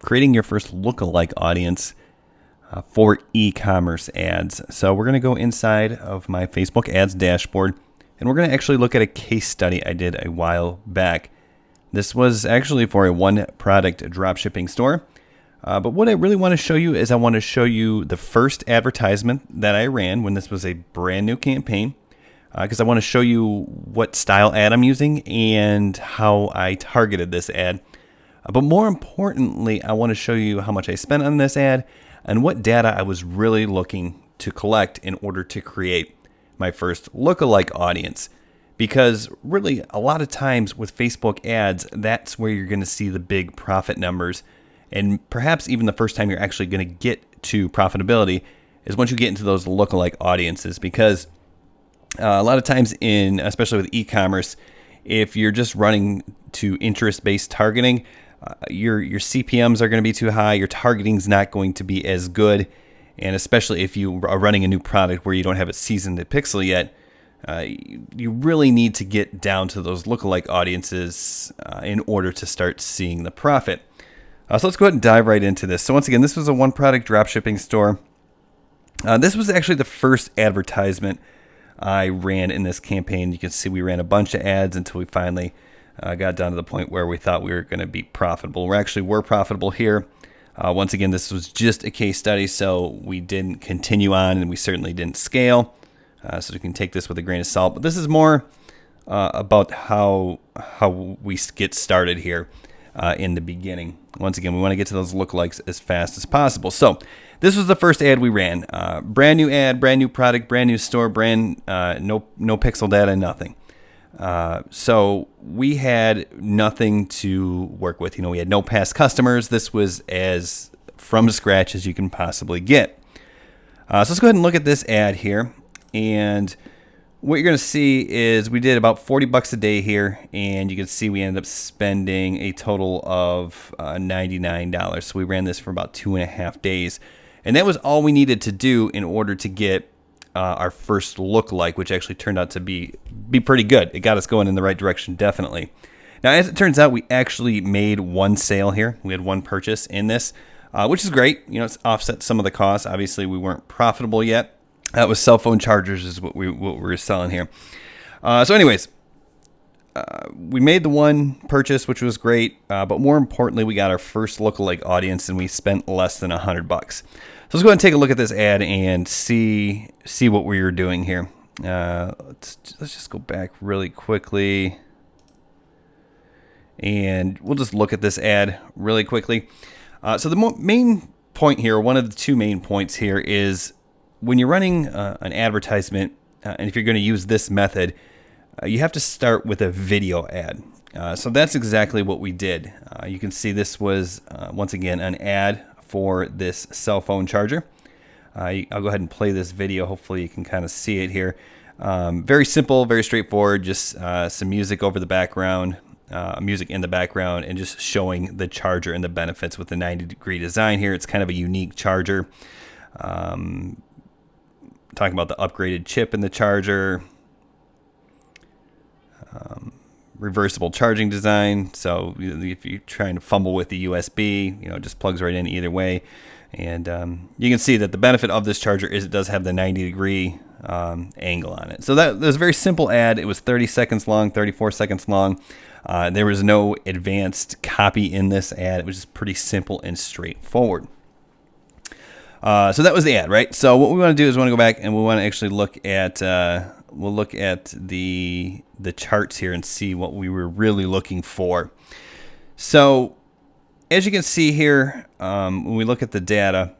creating your first lookalike audience for e-commerce ads. So we're going to go inside of my Facebook ads dashboard, and we're going to actually look at a case study I did a while back. This was actually for a one product dropshipping store. But what I really want to show you is I want to show you the first advertisement that I ran when this was a brand new campaign, because I want to show you what style ad I'm using and how I targeted this ad. But more importantly, I want to show you how much I spent on this ad and what data I was really looking to collect in order to create my first lookalike audience. Because really, a lot of times with Facebook ads, that's where you're going to see the big profit numbers. And perhaps even the first time you're actually going to get to profitability is once you get into those lookalike audiences. Because a lot of times especially with e-commerce, if you're just running to interest-based targeting, your CPMs are going to be too high. Your targeting is not going to be as good. And especially if you are running a new product where you don't have it seasoned to pixel yet, you really need to get down to those lookalike audiences in order to start seeing the profit. So let's go ahead and dive right into this. So once again, this was a one product dropshipping store. This was actually the first advertisement I ran in this campaign. You can see we ran a bunch of ads until we finally got down to the point where we thought we were going to be profitable. We're profitable here. Once again, this was just a case study, so we didn't continue on, and we certainly didn't scale. So you can take this with a grain of salt. But this is more about how we get started here in the beginning. Once again, we want to get to those lookalikes as fast as possible. So this was the first ad we ran. Brand new ad, brand new product, brand new store, no pixel data, nothing. So we had nothing to work with. We had no past customers. This was as from scratch as you can possibly get. So let's go ahead and look at this ad here. And what you're going to see is we did about $40 a day here, and you can see we ended up spending a total of $99. So we ran this for about 2.5 days, and that was all we needed to do in order to get our first lookalike, which actually turned out to be pretty good. It got us going in the right direction, definitely. Now, as it turns out, we actually made one sale here. We had one purchase in this, which is great. It's offset some of the costs. Obviously, we weren't profitable yet. That was cell phone chargers is what we were selling here. So anyways, we made the one purchase, which was great. But more importantly, we got our first lookalike audience, and we spent less than $100. So let's go ahead and take a look at this ad and see what we were doing here. Let's just go back really quickly, and we'll just look at this ad really quickly. So the main point here, one of the two main points here, is when you're running an advertisement, and if you're going to use this method, you have to start with a video ad. So that's exactly what we did. You can see this was, once again, an ad for this cell phone charger. I'll go ahead and play this video. Hopefully you can kind of see it here. Very simple, very straightforward, just some music over the background, music in the background, and just showing the charger and the benefits with the 90-degree design here. It's kind of a unique charger. Talking about the upgraded chip in the charger, reversible charging design. So if you're trying to fumble with the USB, it just plugs right in either way. And you can see that the benefit of this charger is it does have the 90-degree angle on it. So that was a very simple ad. It was 30 seconds long, 34 seconds long. There was no advanced copy in this ad. It was just pretty simple and straightforward. So that was the ad, right? So what we want to do is we want to go back and we want to actually look at the charts here and see what we were really looking for. So as you can see here, when we look at the data,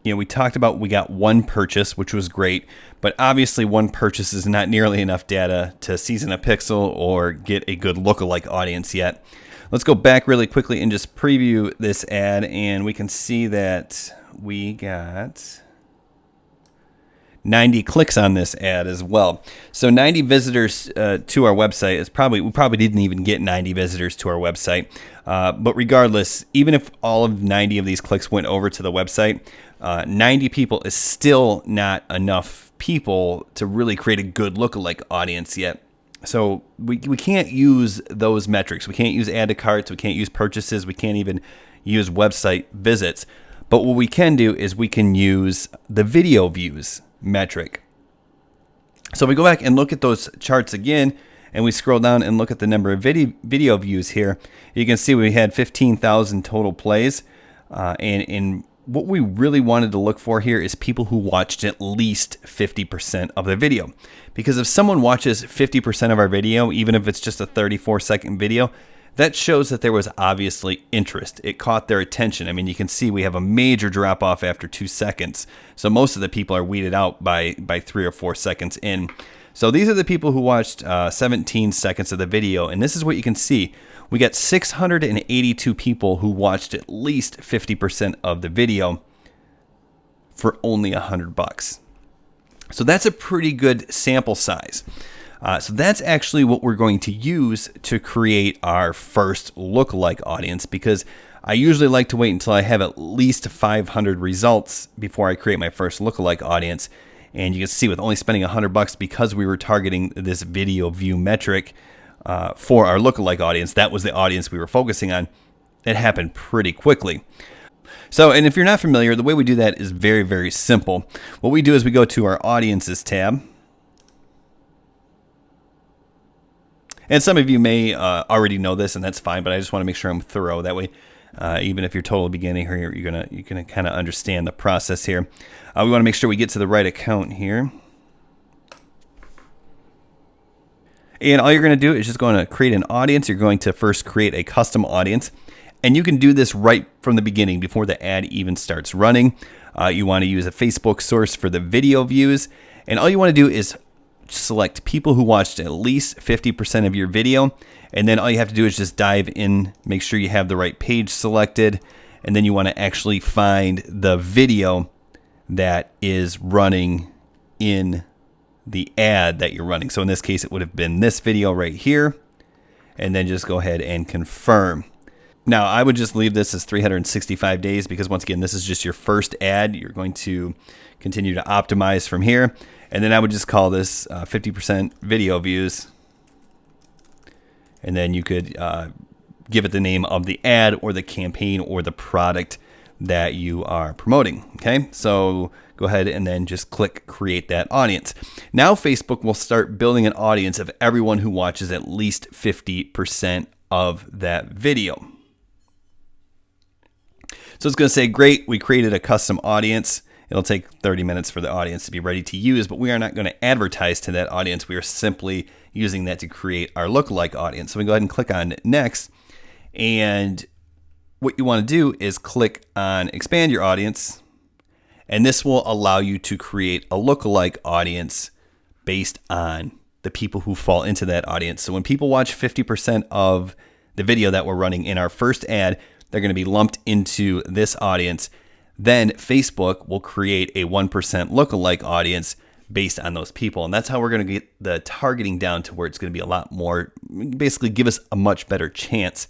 we talked about we got one purchase, which was great, but obviously one purchase is not nearly enough data to season a pixel or get a good lookalike audience yet. Let's go back really quickly and just preview this ad, and we can see that we got 90 clicks on this ad as well. So 90 visitors to our website we probably didn't even get 90 visitors to our website. But regardless, even if all of 90 of these clicks went over to the website, 90 people is still not enough people to really create a good lookalike audience yet. So we can't use those metrics. We can't use add to carts. We can't use purchases. We can't even use website visits. But what we can do is we can use the video views metric. So we go back and look at those charts again, and we scroll down and look at the number of video views here. You can see we had 15,000 total plays. And what we really wanted to look for here is people who watched at least 50% of the video. Because if someone watches 50% of our video, even if it's just a 34-second video, that shows that there was obviously interest. It caught their attention. I mean, you can see we have a major drop off after 2 seconds. So most of the people are weeded out by 3 or 4 seconds in. So these are the people who watched 17 seconds of the video. And this is what you can see. We got 682 people who watched at least 50% of the video for only $100. So that's a pretty good sample size. So that's actually what we're going to use to create our first lookalike audience, because I usually like to wait until I have at least 500 results before I create my first lookalike audience. And you can see with only spending $100, because we were targeting this video view metric for our lookalike audience, that was the audience we were focusing on. It happened pretty quickly. So, and if you're not familiar, the way we do that is very, very simple. What we do is we go to our audiences tab. And some of you may already know this, and that's fine, but I just want to make sure I'm thorough. That way, even if you're totally beginning here, you're gonna kind of understand the process here. We want to make sure we get to the right account here. And all you're going to do is just going to create an audience. You're going to first create a custom audience. And you can do this right from the beginning before the ad even starts running. You want to use a Facebook source for the video views. And all you want to do is select people who watched at least 50% of your video. And then all you have to do is just dive in, make sure you have the right page selected. And then you want to actually find the video that is running in the ad that you're running. So in this case, it would have been this video right here. And then just go ahead and confirm. Now, I would just leave this as 365 days because, once again, this is just your first ad. You're going to continue to optimize from here. And then I would just call this 50% video views. And then you could give it the name of the ad or the campaign or the product that you are promoting. Okay, so go ahead and then just click create that audience. Now Facebook will start building an audience of everyone who watches at least 50% of that video. So it's going to say, great, we created a custom audience. It'll take 30 minutes for the audience to be ready to use, but we are not going to advertise to that audience. We are simply using that to create our lookalike audience. So we go ahead and click on next. And what you want to do is click on expand your audience. And this will allow you to create a lookalike audience based on the people who fall into that audience. So when people watch 50% of the video that we're running in our first ad, they're going to be lumped into this audience. Then Facebook will create a 1% lookalike audience based on those people. And that's how we're going to get the targeting down to where it's going to be a lot more, basically give us a much better chance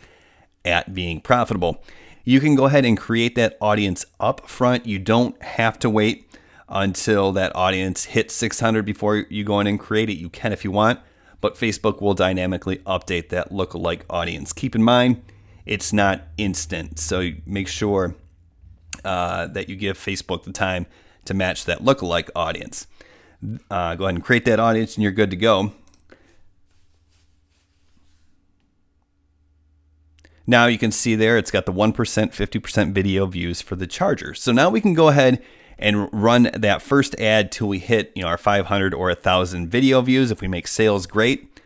at being profitable. You can go ahead and create that audience up front. You don't have to wait until that audience hits 600 before you go in and create it. You can if you want, but Facebook will dynamically update that lookalike audience. Keep in mind, it's not instant. So make sure that you give Facebook the time to match that lookalike audience. Go ahead and create that audience and you're good to go. Now you can see there it's got the 1%, 50% video views for the charger. So now we can go ahead and run that first ad till we hit our 500 or 1,000 video views. If we make sales, great.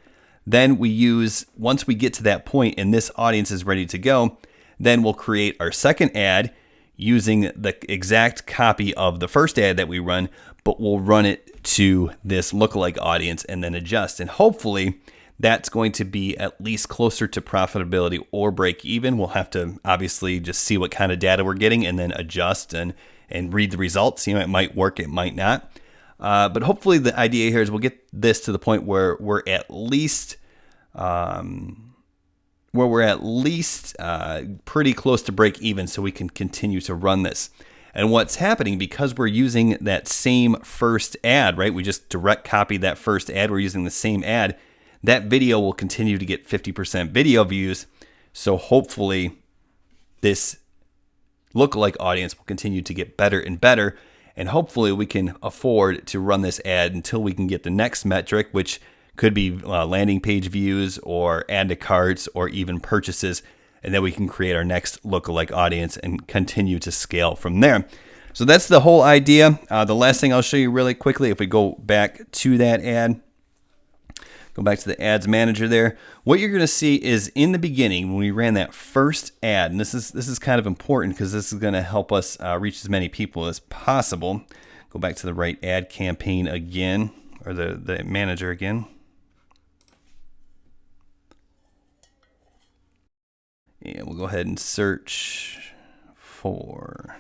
Then we use, once we get to that point and this audience is ready to go, then we'll create our second ad using the exact copy of the first ad that we run, but we'll run it to this lookalike audience and then adjust. And hopefully that's going to be at least closer to profitability or break even. We'll have to obviously just see what kind of data we're getting and then adjust and read the results. It might work, it might not. But hopefully the idea here is we'll get this to the point where we're at least pretty close to break even, so we can continue to run this. And what's happening, because we're using that same first ad, right? We just direct copied that first ad. We're using the same ad. That video will continue to get 50% video views. So hopefully this lookalike audience will continue to get better and better. And hopefully we can afford to run this ad until we can get the next metric, which could be landing page views or add to carts or even purchases. And then we can create our next lookalike audience and continue to scale from there. So that's the whole idea. The last thing I'll show you really quickly, if we go back to that ad, go back to the ads manager there. What you're going to see is in the beginning when we ran that first ad, and this is kind of important because this is going to help us reach as many people as possible. Go back to the right ad campaign again, or the manager again. And we'll go ahead and search for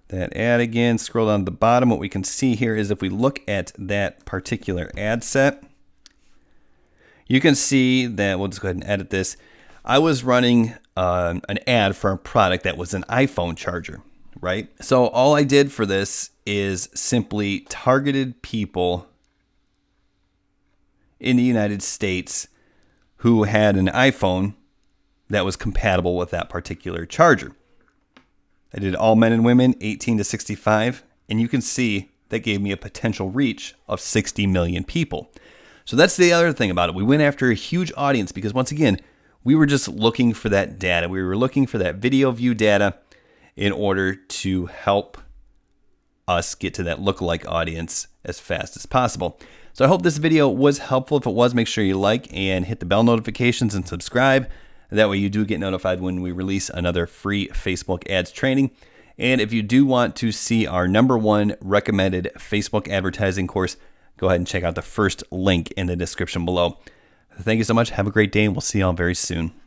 that ad again. Scroll down to the bottom. What we can see here is if we look at that particular ad set, you can see that we'll just go ahead and edit this. I was running an ad for a product that was an iPhone charger, right? So all I did for this is simply targeted people in the United States who had an iPhone that was compatible with that particular charger. I did all men and women 18 to 65, and you can see that gave me a potential reach of 60 million people. So that's the other thing about it. We went after a huge audience because once again, we were just looking for that data. We were looking for that video view data in order to help us get to that lookalike audience as fast as possible. So I hope this video was helpful. If it was, make sure you like and hit the bell notifications and subscribe. That way you do get notified when we release another free Facebook ads training. And if you do want to see our #1 recommended Facebook advertising course, go ahead and check out the first link in the description below. Thank you so much. Have a great day, and we'll see you all very soon.